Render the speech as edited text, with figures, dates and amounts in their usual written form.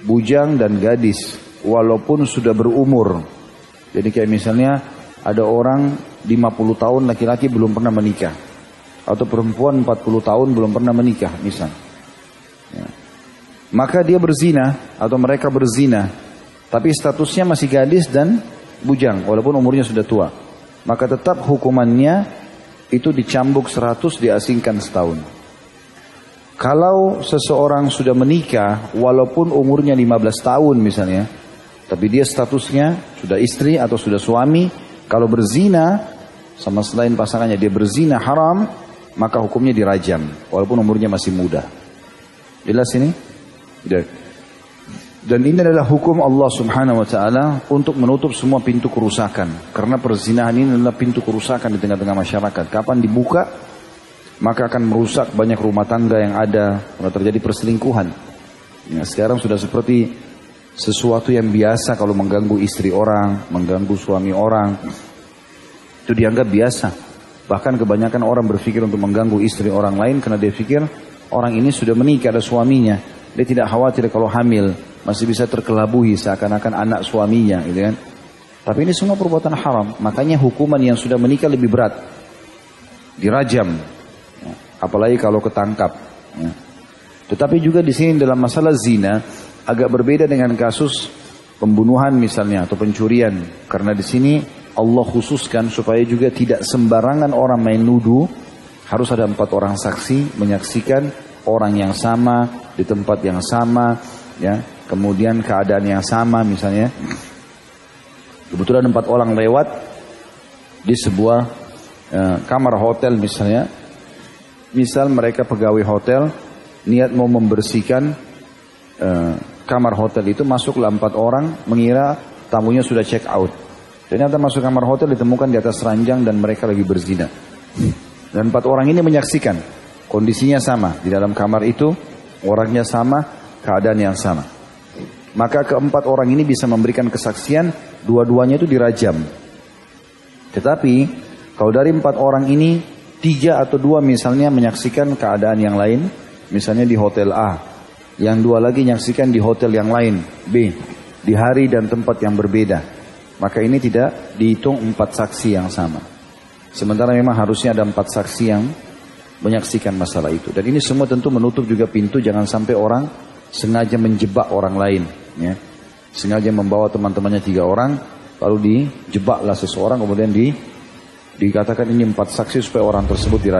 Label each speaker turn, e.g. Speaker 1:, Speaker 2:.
Speaker 1: bujang dan gadis walaupun sudah berumur. Jadi kayak misalnya ada orang 50 tahun laki-laki belum pernah menikah, atau perempuan 40 tahun belum pernah menikah misal. Ya. Maka dia berzina atau mereka berzina, tapi statusnya masih gadis dan bujang walaupun umurnya sudah tua. Maka tetap hukumannya itu dicambuk 100, diasingkan setahun. Kalau seseorang sudah menikah walaupun umurnya 15 tahun misalnya, tapi dia statusnya sudah istri atau sudah suami, kalau berzina sama selain pasangannya, dia berzina haram, maka hukumnya dirajam walaupun umurnya masih muda. Jelas ini? Dan ini adalah hukum Allah Subhanahu wa taala untuk menutup semua pintu kerusakan. Karena perzinahan ini adalah pintu kerusakan di tengah-tengah masyarakat. Kapan dibuka, maka akan merusak banyak rumah tangga yang ada, kalau terjadi perselingkuhan. Ya, sekarang sudah seperti sesuatu yang biasa kalau mengganggu istri orang, mengganggu suami orang. Itu dianggap biasa. Bahkan kebanyakan orang berpikir untuk mengganggu istri orang lain karena dia pikir orang ini sudah menikah, ada suaminya. Dia tidak khawatir kalau hamil, masih bisa terkelabuhi seakan-akan anak suaminya, gitu kan. Tapi ini semua perbuatan haram. Makanya hukuman yang sudah menikah lebih berat, dirajam. Apalagi kalau ketangkap. Tetapi juga di sini dalam masalah zina agak berbeda dengan kasus pembunuhan misalnya atau pencurian. Karena di sini Allah khususkan supaya juga tidak sembarangan orang main nuduh. Harus ada 4 orang saksi menyaksikan orang yang sama di tempat yang sama, ya. Kemudian keadaan yang sama misalnya. Kebetulan 4 orang lewat di sebuah kamar hotel misalnya. Misal mereka pegawai hotel niat mau membersihkan kamar hotel itu, masuklah 4 orang mengira tamunya sudah check out. Ternyata masuk kamar hotel ditemukan di atas ranjang dan mereka lagi berzina. Dan 4 orang ini menyaksikan kondisinya sama di dalam kamar itu, orangnya sama, keadaan yang sama. Maka keempat orang ini bisa memberikan kesaksian, dua-duanya itu dirajam. Tetapi kalau dari 4 orang ini 3 atau 2 misalnya menyaksikan keadaan yang lain, misalnya di hotel A, yang 2 lagi menyaksikan di hotel yang lain B, di hari dan tempat yang berbeda, maka ini tidak dihitung 4 saksi yang sama. Sementara memang harusnya ada 4 saksi yang menyaksikan masalah itu. Dan ini semua tentu menutup juga pintu jangan sampai orang sengaja menjebak orang lain, ya. Sengaja membawa teman-temannya 3 orang lalu dijebaklah seseorang, kemudian dikatakan ini 4 saksi supaya orang tersebut